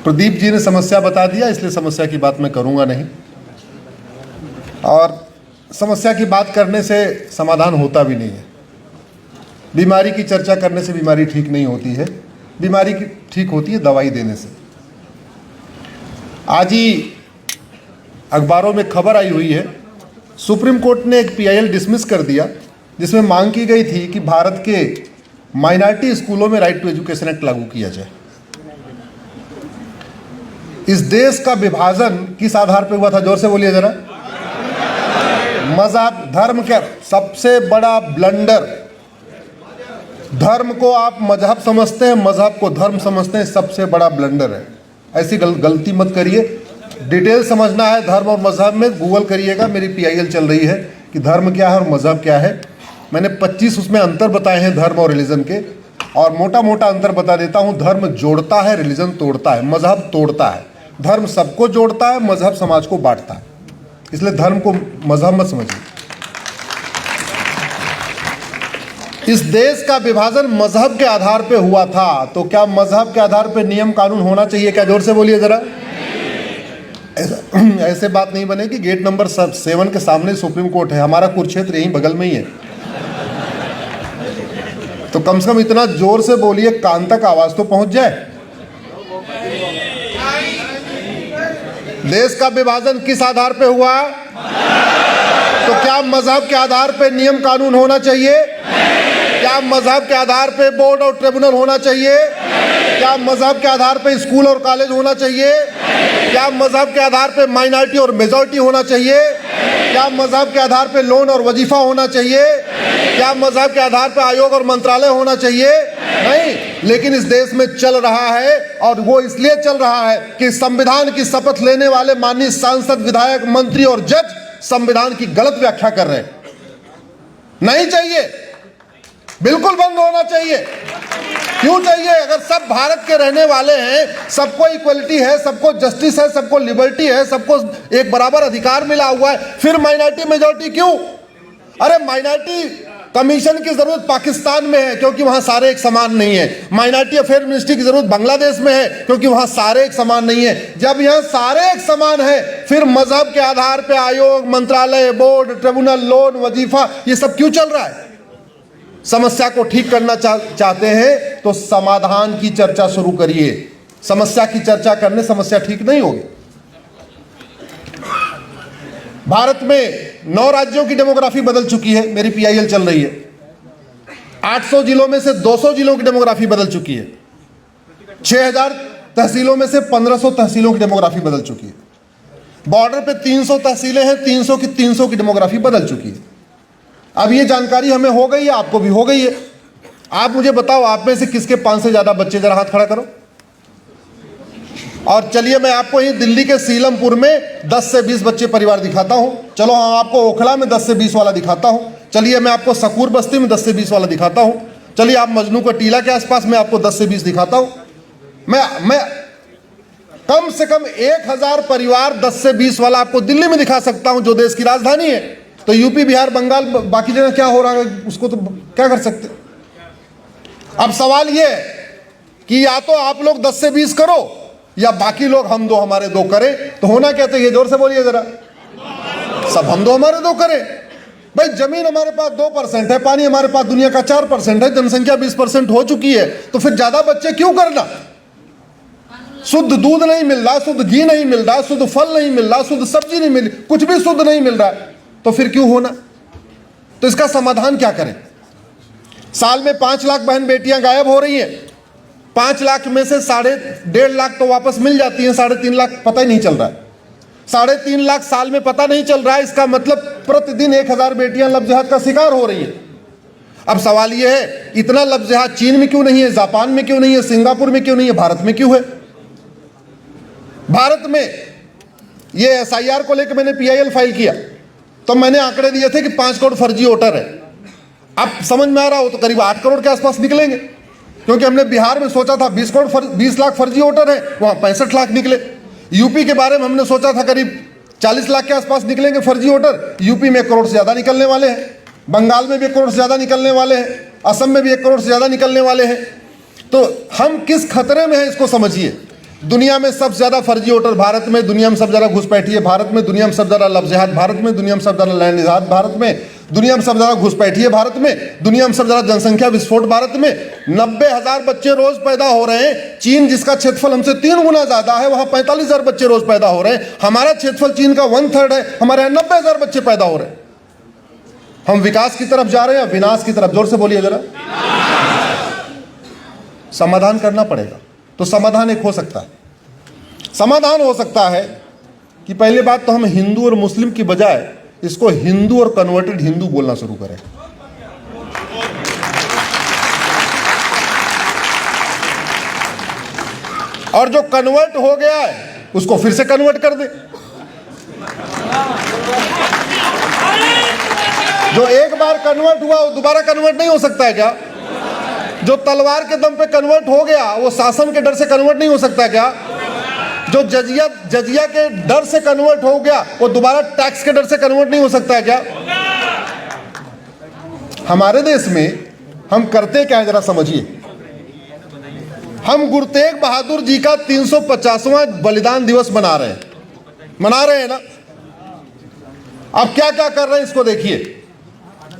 प्रदीप जी ने समस्या बता दिया, इसलिए समस्या की बात मैं करूंगा नहीं। और समस्या की बात करने से समाधान होता भी नहीं है। बीमारी की चर्चा करने से बीमारी ठीक नहीं होती है, बीमारी की ठीक होती है दवाई देने से। आज ही अखबारों में खबर आई हुई है, सुप्रीम कोर्ट ने एक PIL डिसमिस कर दिया जिसमें मांग की गई थी कि भारत के माइनॉरिटी स्कूलों में राइट टू एजुकेशन एक्ट लागू किया जाए। इस देश का विभाजन किस आधार पर हुआ था? जोर से बोलिए जरा। मजहब, धर्म का सबसे बड़ा ब्लंडर। धर्म को आप मजहब समझते हैं, मजहब को धर्म समझते हैं, सबसे बड़ा ब्लंडर है। ऐसी गलती मत करिए। डिटेल समझना है धर्म और मजहब में, गूगल करिएगा। मेरी PIL चल रही है कि धर्म क्या है और मजहब क्या है। मैंने 25 उसमें अंतर बताए हैं धर्म और रिलीजन के, और मोटा मोटा अंतर बता देता हूँ। धर्म जोड़ता है, रिलीजन तोड़ता है, मजहब तोड़ता है। धर्म सबको जोड़ता है, मजहब समाज को बांटता है। इसलिए धर्म को मजहब मत समझिए। इस देश का विभाजन मजहब के आधार पे हुआ था, तो क्या मजहब के आधार पे नियम कानून होना चाहिए क्या? जोर से बोलिए जरा। ऐसे बात नहीं बनेगी। गेट नंबर 7 के सामने सुप्रीम कोर्ट है, हमारा कुरुक्षेत्र यहीं बगल में ही है। तो कम से कम इतना जोर से बोलिए कान तक आवाज तो पहुंच जाए। देश का विभाजन किस आधार पे हुआ? तो क्या मजहब के आधार पे नियम कानून होना चाहिए? क्या मजहब के आधार पे बोर्ड और ट्रिब्यूनल होना चाहिए? क्या मजहब के आधार पे स्कूल और कॉलेज होना चाहिए? क्या मजहब के आधार पे माइनॉरिटी और मेजॉरिटी होना चाहिए? क्या मजहब के आधार पे लोन और वजीफा होना चाहिए? क्या मजहब के आधार पे आयोग और मंत्रालय होना चाहिए? नहीं। लेकिन इस देश में चल रहा है, और वो इसलिए चल रहा है कि संविधान की शपथ लेने वाले माननीय सांसद, विधायक, मंत्री और जज संविधान की गलत व्याख्या कर रहे हैं। नहीं चाहिए, बिल्कुल बंद होना चाहिए। क्यों चाहिए? अगर सब भारत के रहने वाले हैं, सबको इक्वलिटी है, सबको जस्टिस है, सबको लिबर्टी है, सबको एक बराबर अधिकार मिला हुआ है, फिर माइनॉरिटी मेजॉरिटी क्यों? अरे माइनॉरिटी कमीशन की जरूरत पाकिस्तान में है क्योंकि वहां सारे एक समान नहीं है। माइनॉरिटी अफेयर मिनिस्ट्री की जरूरत बांग्लादेश में है क्योंकि वहां सारे एक समान नहीं है। जब यहां सारे एक समान है, फिर मजहब के आधार पर आयोग, मंत्रालय, बोर्ड, ट्रिब्यूनल, लोन, वजीफा, ये सब क्यों चल रहा है? समस्या को ठीक करना चाहते हैं तो समाधान की चर्चा शुरू करिए। समस्या की चर्चा करने समस्या ठीक नहीं होगी। भारत में 9 राज्यों की डेमोग्राफी बदल चुकी है। मेरी PIL चल रही है। 800 जिलों में से 200 जिलों की डेमोग्राफी बदल चुकी है। 6000 तहसीलों में से 1500 तहसीलों की डेमोग्राफी बदल चुकी है। बॉर्डर पे 300 तहसीलें हैं, 300 की डेमोग्राफी बदल चुकी है। अब ये जानकारी हमें हो गई है, आपको भी हो गई है। आप मुझे बताओ, आप में से किसके 5 से ज्यादा बच्चे? जरा हाथ खड़ा करो। और चलिए मैं आपको ही दिल्ली के सीलमपुर में 10 से 20 बच्चे परिवार दिखाता हूं। चलो हम आपको ओखला में 10 से 20 वाला दिखाता हूं। चलिए मैं आपको सकूर बस्ती में 10 से 20 वाला दिखाता हूं। चलिए आप मजनू का टीला के आसपास में आपको 10 से 20 दिखाता हूं। मैं कम से कम 1000 परिवार 10 से 20 वाला आपको दिल्ली में दिखा सकता हूं, जो देश की राजधानी है। तो यूपी, बिहार, बंगाल, बाकी जगह क्या हो रहा है उसको तो क्या कर सकते। अब सवाल ये है कि या तो आप लोग 10 से 20 करो या बाकी लोग हम दो हमारे दो करें। तो होना क्या चाहिए? जोर से बोलिए जरा। सब हम दो हमारे दो करें। भाई जमीन हमारे पास 2% है, पानी हमारे पास दुनिया का 4% है, जनसंख्या 20% हो चुकी है, तो फिर ज्यादा बच्चे क्यों करना? शुद्ध दूध नहीं मिल रहा, शुद्ध घी नहीं मिल रहा, शुद्ध फल नहीं मिल रहा, शुद्ध सब्जी नहीं मिल, कुछ भी शुद्ध नहीं मिल रहा है, तो फिर क्यों होना? तो इसका समाधान क्या करें? साल में 5 लाख बहन बेटियां गायब हो रही हैं। 5 लाख में से 1.5 लाख तो वापस मिल जाती हैं, 3.5 लाख पता ही नहीं चल रहा है। 3.5 लाख साल में पता नहीं चल रहा है। इसका मतलब प्रतिदिन 1000 बेटियां लफ्ज़ का शिकार हो रही हैं। अब सवाल यह है, इतना लफ्ज़ चीन में क्यों नहीं है, जापान में क्यों नहीं है, सिंगापुर में क्यों नहीं है, भारत में क्यों है? भारत में ये SIR को लेकर मैंने PIL फाइल किया तो मैंने आंकड़े दिए थे कि 5 करोड़ फर्जी वोटर है। अब समझ में आ रहा हो तो करीब 8 करोड़ के आसपास निकलेंगे, क्योंकि हमने बिहार में सोचा था 20 लाख फर्जी वोटर है, वहां 65 लाख निकले। यूपी के बारे में हमने सोचा था करीब 40 लाख के आसपास निकलेंगे फर्जी वोटर, यूपी में 1 करोड़ से ज्यादा निकलने वाले हैं, बंगाल में भी 1 करोड़ से ज्यादा निकलने वाले हैं, असम में भी 1 करोड़ से ज्यादा निकलने वाले हैं। तो हम किस खतरे में हैं इसको समझिए। दुनिया में सबसे ज्यादा फर्जी वोटर भारत में, दुनिया में सबसे ज्यादा घुसपैठिए भारत में, दुनिया में सबसे ज्यादा लव जिहाद भारत में, दुनिया में सबसे ज्यादा लैंड जिहाद भारत में, दुनिया में सबसे ज्यादा घुसपैठिए भारत में, दुनिया में सबसे ज्यादा जनसंख्या विस्फोट भारत में। 90,000 बच्चे रोज पैदा हो रहे हैं। चीन जिसका क्षेत्रफल हमसे 3 गुना ज्यादा है, वहां 45,000 बच्चे रोज पैदा हो रहे हैं। हमारा क्षेत्रफल चीन का 1/3 है, हमारे यहाँ 90,000 बच्चे पैदा हो रहे हैं। हम विकास की तरफ जा रहे हैं या विनाश की तरफ? जोर से बोलिए जरा। समाधान करना पड़ेगा। तो समाधान एक हो सकता है, समाधान हो सकता है कि पहली बात तो हम हिंदू और मुस्लिम की बजाय इसको हिंदू और कन्वर्टेड हिंदू बोलना शुरू करें। और जो कन्वर्ट हो गया है उसको फिर से कन्वर्ट कर दे। जो एक बार कन्वर्ट हुआ वो दोबारा कन्वर्ट नहीं हो सकता है क्या? जो तलवार के दम पे कन्वर्ट हो गया वो शासन के डर से कन्वर्ट नहीं हो सकता है क्या? जो जजिया के डर से कन्वर्ट हो गया वो दोबारा टैक्स के डर से कन्वर्ट नहीं हो सकता है क्या? हमारे देश में हम करते क्या है जरा समझिए। हम गुरु तेग बहादुर जी का 350वां बलिदान दिवस मना रहे हैं ना। अब क्या क्या कर रहे हैं इसको देखिए।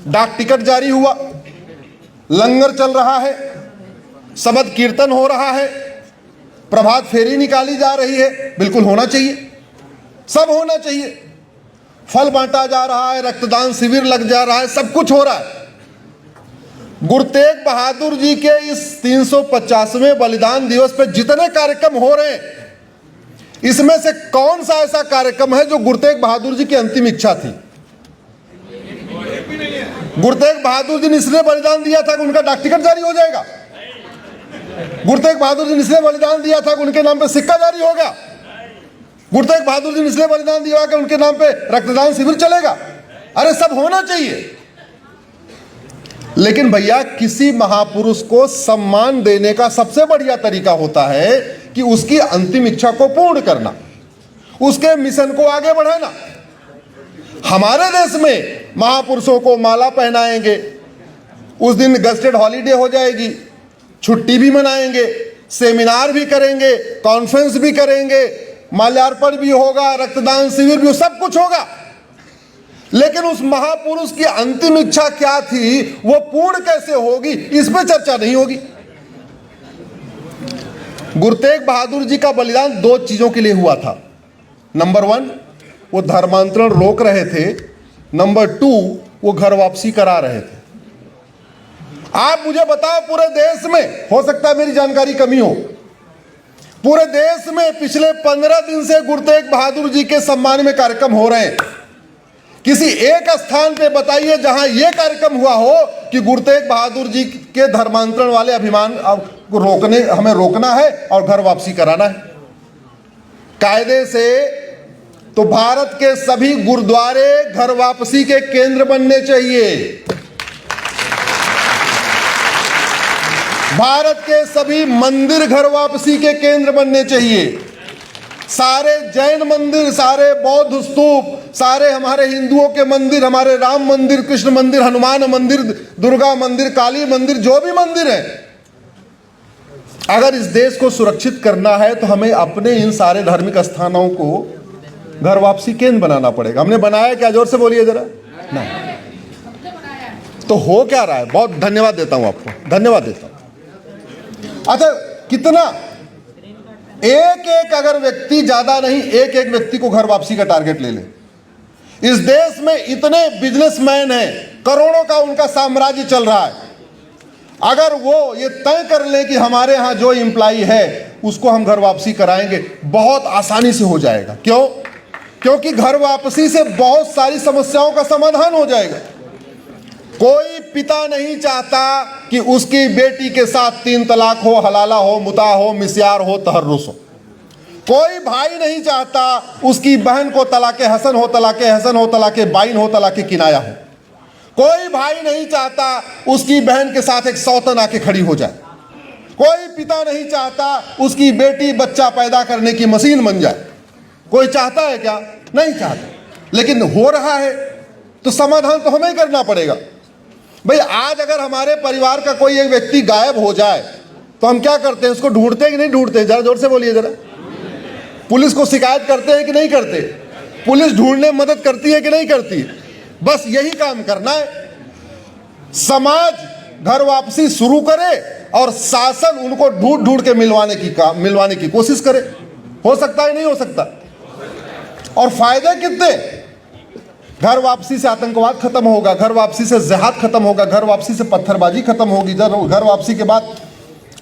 डाक टिकट जारी हुआ, लंगर चल रहा है, शबद कीर्तन हो रहा है, प्रभात फेरी निकाली जा रही है। बिल्कुल होना चाहिए, सब होना चाहिए। फल बांटा जा रहा है, रक्तदान शिविर लग जा रहा है, सब कुछ हो रहा है। गुरु तेग बहादुर जी के इस 350वें बलिदान दिवस पे जितने कार्यक्रम हो रहे हैं, इसमें से कौन सा ऐसा कार्यक्रम है जो गुरु तेग बहादुर जी की अंतिम इच्छा थी? गुरु तेग बहादुर जी ने इसलिए बलिदान दिया था कि उनका डाक टिकट जारी हो जाएगा। गुरु तेग बहादुर जी ने इसलिए बलिदान दिया था कि उनके नाम पे सिक्का जारी होगा। गुरु तेग बहादुर जी ने इसलिए बलिदान दिया कि उनके नाम पे रक्तदान शिविर चलेगा। अरे सब होना चाहिए, लेकिन भैया किसी महापुरुष को सम्मान देने का सबसे बढ़िया तरीका होता है कि उसकी अंतिम इच्छा को पूर्ण करना, उसके मिशन को आगे बढ़ाना। हमारे देश में महापुरुषों को माला पहनाएंगे, उस दिन गजेटेड हॉलीडे हो जाएगी, छुट्टी भी मनाएंगे, सेमिनार भी करेंगे, कॉन्फ्रेंस भी करेंगे, माल्यार्पण भी होगा, रक्तदान शिविर भी, सब कुछ होगा। लेकिन उस महापुरुष की अंतिम इच्छा क्या थी, वो पूर्ण कैसे होगी, इस पे चर्चा नहीं होगी। गुरु तेग बहादुर जी का बलिदान 2 चीजों के लिए हुआ था। नंबर 1, वो धर्मांतरण रोक रहे थे। नंबर 2, वो घर वापसी करा रहे थे। आप मुझे बताओ, पूरे देश में, हो सकता है मेरी जानकारी कमी हो, पूरे देश में पिछले 15 दिन से गुरु तेग बहादुर जी के सम्मान में कार्यक्रम हो रहे हैं। किसी एक स्थान पे बताइए जहां यह कार्यक्रम हुआ हो कि गुरु तेग बहादुर जी के धर्मांतरण वाले अभिमान को हमें रोकना है और घर वापसी कराना है कायदे से। तो भारत के सभी गुरुद्वारे घर वापसी के केंद्र बनने चाहिए। भारत के सभी मंदिर घर वापसी के केंद्र बनने चाहिए। सारे जैन मंदिर, सारे बौद्ध स्तूप, सारे हमारे हिंदुओं के मंदिर, हमारे राम मंदिर, कृष्ण मंदिर, हनुमान मंदिर, दुर्गा मंदिर, काली मंदिर, जो भी मंदिर है, अगर इस देश को सुरक्षित करना है तो हमें अपने इन सारे धार्मिक स्थानों को घर वापसी केंद्र बनाना पड़ेगा। हमने बनाया क्या? जोर से बोलिए जरा। नहीं तो हो क्या रहा है? बहुत धन्यवाद देता हूं आपको, धन्यवाद देता हूं। अच्छा, कितना एक अगर व्यक्ति, ज्यादा नहीं, एक व्यक्ति को घर वापसी का टारगेट ले ले। इस देश में इतने बिजनेसमैन हैं, करोड़ों का उनका साम्राज्य चल रहा है। अगर वो ये तय कर लें कि हमारे यहां जो एम्प्लॉय है उसको हम घर वापसी कराएंगे, बहुत आसानी से हो जाएगा। क्यों? क्योंकि घर वापसी से बहुत सारी समस्याओं का समाधान हो जाएगा। कोई पिता नहीं चाहता कि उसकी बेटी के साथ 3 तलाक हो, हलाला हो, मुता हो, मिस्यार हो, तहर्रुस हो। कोई भाई नहीं चाहता उसकी बहन को तलाके हसन हो, तलाके हसन हो, तलाके बाइन हो, तलाके किनाया हो। कोई भाई नहीं चाहता उसकी बहन के साथ एक सौतन आके खड़ी हो जाए। कोई पिता नहीं चाहता उसकी बेटी बच्चा पैदा करने की मशीन बन जाए। कोई चाहता है क्या? नहीं चाहता। लेकिन हो रहा है तो समाधान तो हमें करना पड़ेगा। भाई आज अगर हमारे परिवार का कोई एक व्यक्ति गायब हो जाए तो हम क्या करते हैं? उसको ढूंढते हैं कि नहीं ढूंढते? जरा जोर से बोलिए जरा। पुलिस को शिकायत करते हैं कि नहीं करते? पुलिस ढूंढने में मदद करती है कि नहीं करती? बस यही काम करना है। समाज घर वापसी शुरू करे और शासन उनको ढूंढ ढूंढ के मिलवाने की कोशिश करे। हो सकता है नहीं हो सकता? और फायदे कितने? घर वापसी से आतंकवाद खत्म होगा, घर वापसी से जिहाद खत्म होगा, घर वापसी से पत्थरबाजी खत्म होगी, घर वापसी के बाद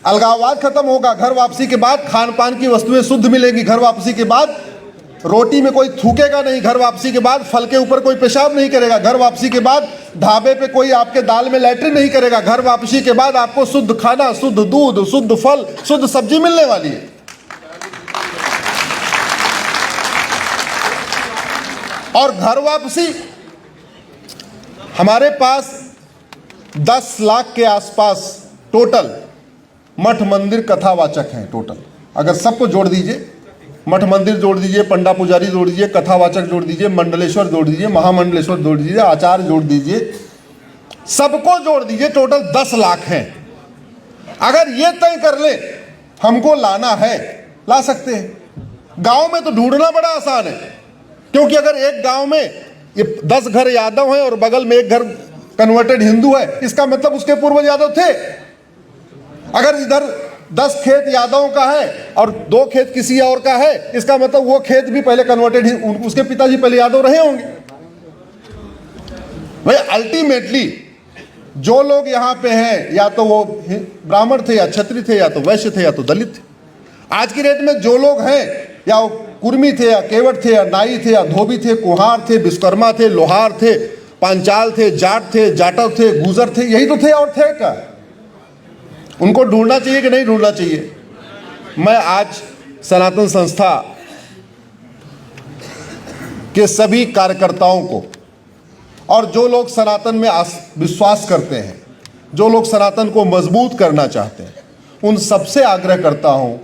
अलगाववाद खत्म होगा, घर वापसी के बाद खान पान की वस्तुएं शुद्ध मिलेगी, घर वापसी के बाद रोटी में कोई थूकेगा नहीं, घर वापसी के बाद फल के ऊपर कोई पेशाब नहीं करेगा, घर वापसी के बाद ढाबे पे कोई आपके दाल में लैट्रिन नहीं करेगा, घर वापसी के बाद आपको शुद्ध खाना, शुद्ध दूध, शुद्ध फल, शुद्ध सब्जी मिलने वाली है। और घर वापसी, हमारे पास 10 लाख के आसपास टोटल मठ मंदिर कथावाचक हैं। टोटल अगर सबको जोड़ दीजिए, मठ मंदिर जोड़ दीजिए, पंडा पुजारी जोड़ दीजिए, कथावाचक जोड़ दीजिए, मंडलेश्वर जोड़ दीजिए, महामंडलेश्वर जोड़ दीजिए, आचार्य जोड़ दीजिए, सबको जोड़ दीजिए, टोटल 10 लाख हैं। अगर ये तय कर ले हमको लाना है, ला सकते हैं। गांव में तो ढूंढना बड़ा आसान है, क्योंकि अगर एक गांव में ये 10 घर यादव हैं और बगल में एक घर कन्वर्टेड हिंदू है, इसका मतलब उसके पूर्वज यादव थे। अगर इधर 10 खेत यादवों का है और 2 खेत किसी और का है, इसका मतलब वो खेत भी पहले कन्वर्टेड, उसके पिताजी पहले यादव रहे होंगे। भाई अल्टीमेटली जो लोग यहाँ पे हैं, या तो वो ब्राह्मण थे, या क्षत्रिय थे, या तो वैश्य थे, या तो दलित थे। आज की डेट में जो लोग हैं, या वो कुर्मी थे, या केवट थे, या नाई थे, या धोबी थे, कुम्हार थे, विश्वकर्मा थे, लोहार थे, पांचाल थे, जाट थे, जाटव थे, गुजर थे, यही तो थे और थे क्या? उनको ढूंढना चाहिए कि नहीं ढूंढना चाहिए? मैं आज सनातन संस्था के सभी कार्यकर्ताओं को और जो लोग सनातन में विश्वास करते हैं, जो लोग सनातन को मजबूत करना चाहते हैं, उन सबसे आग्रह करता हूं,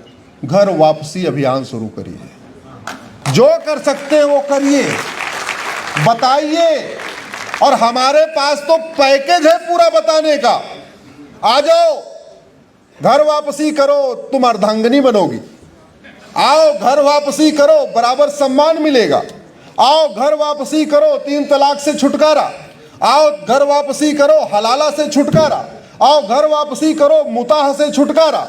घर वापसी अभियान शुरू करिए। जो कर सकते हैं वो करिए, बताइए। और हमारे पास तो पैकेज है पूरा बताने का। आ जाओ, घर वापसी करो, तुम अर्धांगिनी बनोगी। आओ घर वापसी करो, बराबर सम्मान मिलेगा। आओ घर वापसी करो, 3 तलाक से छुटकारा। आओ घर वापसी करो, हलाला से छुटकारा। आओ घर वापसी करो, मुताह से छुटकारा।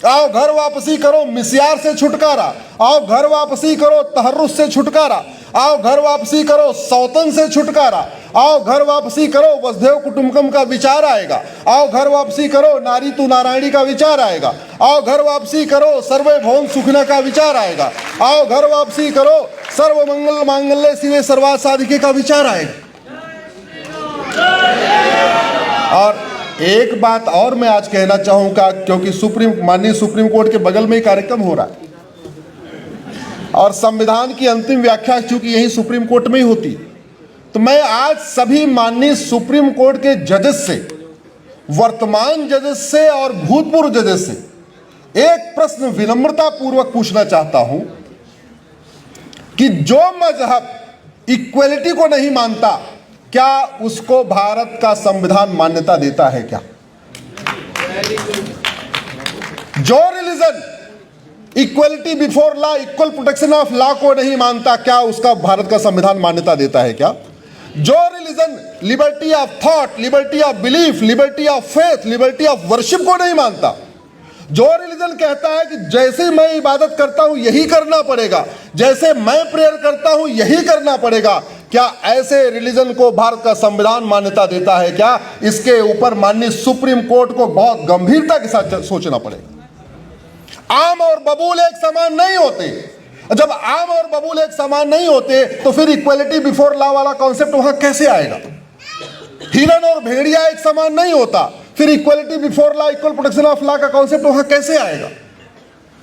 आओ घर वापसी करो, मिस्यार से छुटकारा। आओ घर वापसी करो, तहर्रुस से छुटकारा। आओ घर वापसी करो, सौतन से छुटकारा। आओ घर वापसी करो, वसुधैव कुटुंबकम का विचार आएगा। आओ घर वापसी करो, नारी तू नारायणी का विचार आएगा। आओ घर वापसी करो, सर्वे भवन सुखिना का विचार आएगा। आओ घर वापसी करो, सर्व मंगल मांगल्ये शिवे सर्वार्थ साधिके का विचार आएगा। और एक बात और मैं आज कहना चाहूंगा, क्योंकि माननीय सुप्रीम कोर्ट के बगल में ही कार्यक्रम हो रहा है और संविधान की अंतिम व्याख्या चूंकि यही सुप्रीम कोर्ट में ही होती, तो मैं आज सभी माननीय सुप्रीम कोर्ट के जजेस से, वर्तमान जजेस से और भूतपूर्व जजेस से एक प्रश्न विनम्रता पूर्वक पूछना चाहता हूं कि जो मजहब इक्वलिटी को नहीं मानता, क्या उसको भारत का संविधान मान्यता देता है क्या? जो religion equality before law, equal protection of law को नहीं मानता, क्या उसका भारत का संविधान मान्यता देता है क्या? जो religion liberty of thought, liberty of belief, liberty of faith, liberty of worship को नहीं मानता, जो रिलीजन कहता है कि जैसे मैं इबादत करता हूं यही करना पड़ेगा, जैसे मैं प्रेयर करता हूं यही करना पड़ेगा, क्या ऐसे रिलीजन को भारत का संविधान मान्यता देता है क्या? इसके ऊपर माननीय सुप्रीम कोर्ट को बहुत गंभीरता के साथ सोचना पड़ेगा। आम और बबूल एक समान नहीं होते। जब आम और बबूल एक समान नहीं होते तो फिर इक्वलिटी बिफोर लॉ वाला कॉन्सेप्ट वहां कैसे आएगा? हिरन और भेड़िया एक समान नहीं होता, फिर equality before law, equal protection of law का कॉन्सेप्ट वहां कैसे आएगा?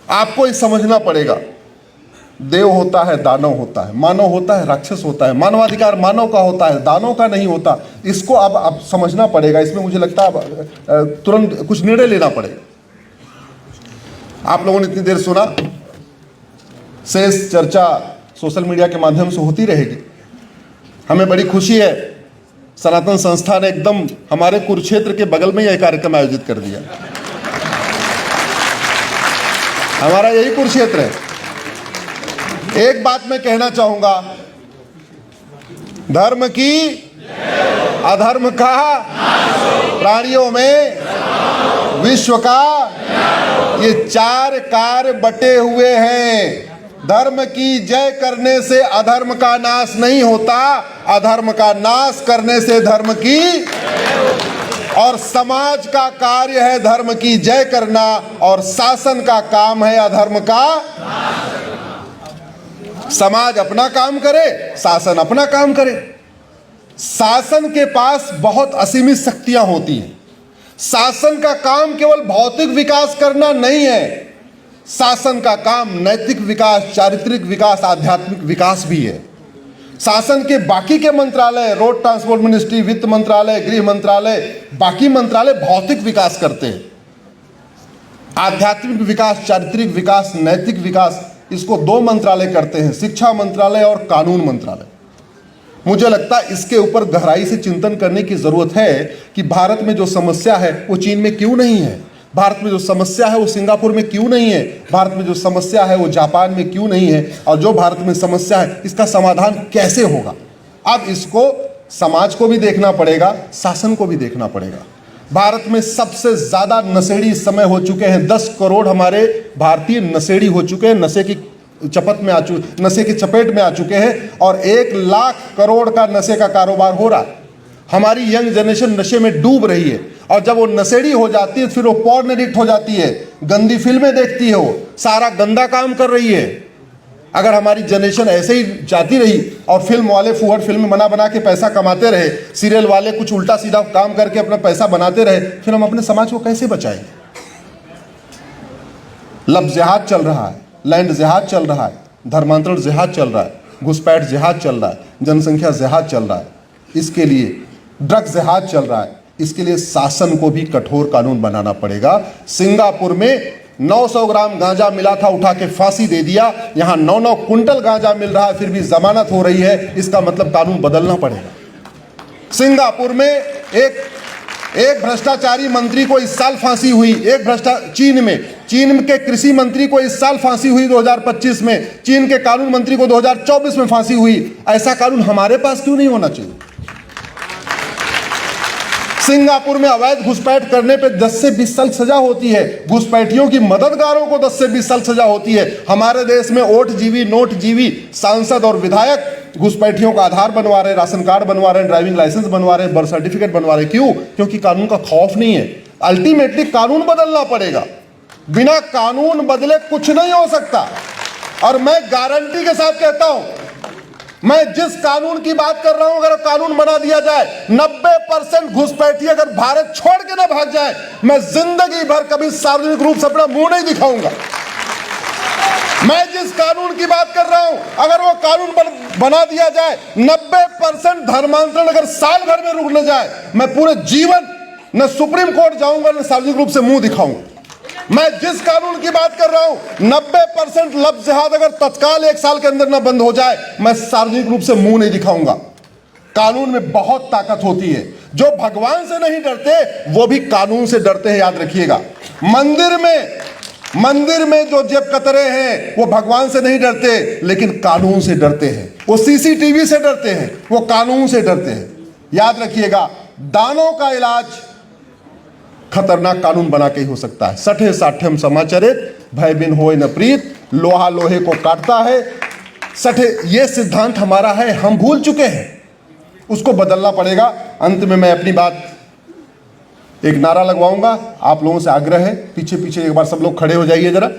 आपको ये समझना पड़ेगा। देव होता है, दानव होता है, मानव होता है, राक्षस होता है। मानवाधिकार मानव का होता है, दानव का नहीं होता। इसको अब समझना पड़ेगा। इसमें मुझे लगता है अब तुरंत कुछ निर्णय लेना पड़ेगा। आप लोगों ने इतनी देर सुना, शेष चर्चा सोशल मीडिया के माध्यम से होती रहेगी। हमें बड़ी खुशी है, सनातन संस्था ने एकदम हमारे कुरुक्षेत्र के बगल में यह कार्यक्रम आयोजित कर दिया। हमारा यही कुरुक्षेत्र है। एक बात मैं कहना चाहूंगा, धर्म की अधर्म का, प्राणियों में विश्व का, ये 4 कार्य बटे हुए हैं। धर्म की जय करने से अधर्म का नाश नहीं होता, अधर्म का नाश करने से धर्म की, और समाज का कार्य है धर्म की जय करना, और शासन का काम है अधर्म का। समाज अपना काम करे, शासन अपना काम करे। शासन के पास बहुत असीमित शक्तियां होती हैं। शासन का काम केवल भौतिक विकास करना नहीं है, शासन का काम नैतिक विकास, चारित्रिक विकास, आध्यात्मिक विकास भी है। शासन के बाकी के मंत्रालय, रोड ट्रांसपोर्ट मिनिस्ट्री, वित्त मंत्रालय, गृह मंत्रालय, बाकी मंत्रालय भौतिक विकास करते हैं। आध्यात्मिक विकास, चारित्रिक विकास, नैतिक विकास, इसको 2 मंत्रालय करते हैं, शिक्षा मंत्रालय और कानून मंत्रालय। मुझे लगता है इसके ऊपर गहराई से चिंतन करने की जरूरत है कि भारत में जो समस्या है वो चीन में क्यों नहीं है, भारत में जो समस्या है वो सिंगापुर में क्यों नहीं है, भारत में जो समस्या है वो जापान में क्यों नहीं है, और जो भारत में समस्या है इसका समाधान कैसे होगा। अब इसको समाज को भी देखना पड़ेगा, शासन को भी देखना पड़ेगा। भारत में सबसे ज्यादा नशेड़ी इस समय हो चुके हैं, 10 करोड़ हमारे भारतीय नशेड़ी हो चुके हैं, नशे की चपेट में आ चुके हैं, और 1 लाख करोड़ का नशे का कारोबार हो रहा है। हमारी यंग जनरेशन नशे में डूब रही है, और जब वो नशेड़ी हो जाती है फिर वो पॉर्न एडिक्ट हो जाती है, गंदी फिल्में देखती है, वो सारा गंदा काम कर रही है। अगर हमारी जनरेशन ऐसे ही जाती रही और फिल्म वाले फुहड़ फिल्म बना के पैसा कमाते रहे, सीरियल वाले कुछ उल्टा सीधा काम करके अपना पैसा बनाते रहे, फिर हम अपने समाज को कैसे बचाएंगे। लफ्ज़ जिहाद चल रहा है, लैंड जिहाद चल रहा है, धर्मांतरण जिहाद चल रहा है, घुसपैठ जिहाद चल रहा है, जनसंख्या जिहाद चल रहा है, इसके लिए ड्रग्स जिहाद चल रहा है। इसके लिए शासन को भी कठोर कानून बनाना पड़ेगा। सिंगापुर में 900 ग्राम गांजा मिला था, उठा के फांसी दे दिया। यहां 9-9 कुंटल गांजा मिल रहा है, फिर भी जमानत हो रही है। इसका मतलब कानून बदलना पड़ेगा। सिंगापुर में एक भ्रष्टाचारी मंत्री को इस साल फांसी हुई। चीन के कृषि मंत्री को इस साल फांसी हुई 2025 में। चीन के कानून मंत्री को 2024 में फांसी हुई। ऐसा कानून हमारे पास क्यों नहीं होना चाहिए। सिंगापुर में अवैध घुसपैठ करने पे 10 से 20 साल सजा होती है। घुसपैठियों की मददगारों को 10 से 20 साल सजा होती है। हमारे देश में ओटजीवी, नोटजीवी सांसद और विधायक घुसपैठियों का आधार बनवा रहे, राशन कार्ड बनवा रहे, ड्राइविंग लाइसेंस बनवा रहे, बर्थ सर्टिफिकेट बनवा रहे। क्यों? क्योंकि कानून का खौफ नहीं है। अल्टीमेटली कानून बदलना पड़ेगा। बिना कानून बदले कुछ नहीं हो सकता। और मैं गारंटी के साथ कहता हूं, मैं जिस कानून की बात कर रहा हूं, अगर कानून बना दिया जाए, 90% घुसपैठी अगर भारत छोड़ के ना भाग जाए, मैं जिंदगी भर कभी सार्वजनिक रूप से अपना मुंह नहीं दिखाऊंगा। मैं जिस कानून की बात कर रहा हूं, अगर वो कानून बना दिया जाए, 90% धर्मांतरण अगर साल भर में रुक न जाए, मैं पूरे जीवन न सुप्रीम कोर्ट जाऊंगा न सार्वजनिक रूप से मुंह दिखाऊंगा। मैं जिस कानून की बात कर रहा हूं, 90% लफ्ज़ जिहाद अगर तत्काल 1 साल के अंदर ना बंद हो जाए, मैं सार्वजनिक रूप से मुंह नहीं दिखाऊंगा। कानून में बहुत ताकत होती है। जो भगवान से नहीं डरते वो भी कानून से डरते हैं, याद रखिएगा। मंदिर में जो जेब कतरे हैं वो भगवान से नहीं डरते, लेकिन कानून से डरते हैं। वो सीसीटीवी से डरते हैं, वो कानून से डरते हैं। याद रखिएगा, दानों का इलाज खतरनाक कानून बना के ही हो सकता है। सठे साठ्यम समाचरित, भय बिन होए न प्रीत, लोहा लोहे को काटता है। सठे, ये सिद्धांत हमारा है, हम भूल चुके हैं, उसको बदलना पड़ेगा। अंत में मैं अपनी बात एक नारा लगवाऊंगा, आप लोगों से आग्रह है, पीछे पीछे एक बार सब लोग खड़े हो जाइए जरा।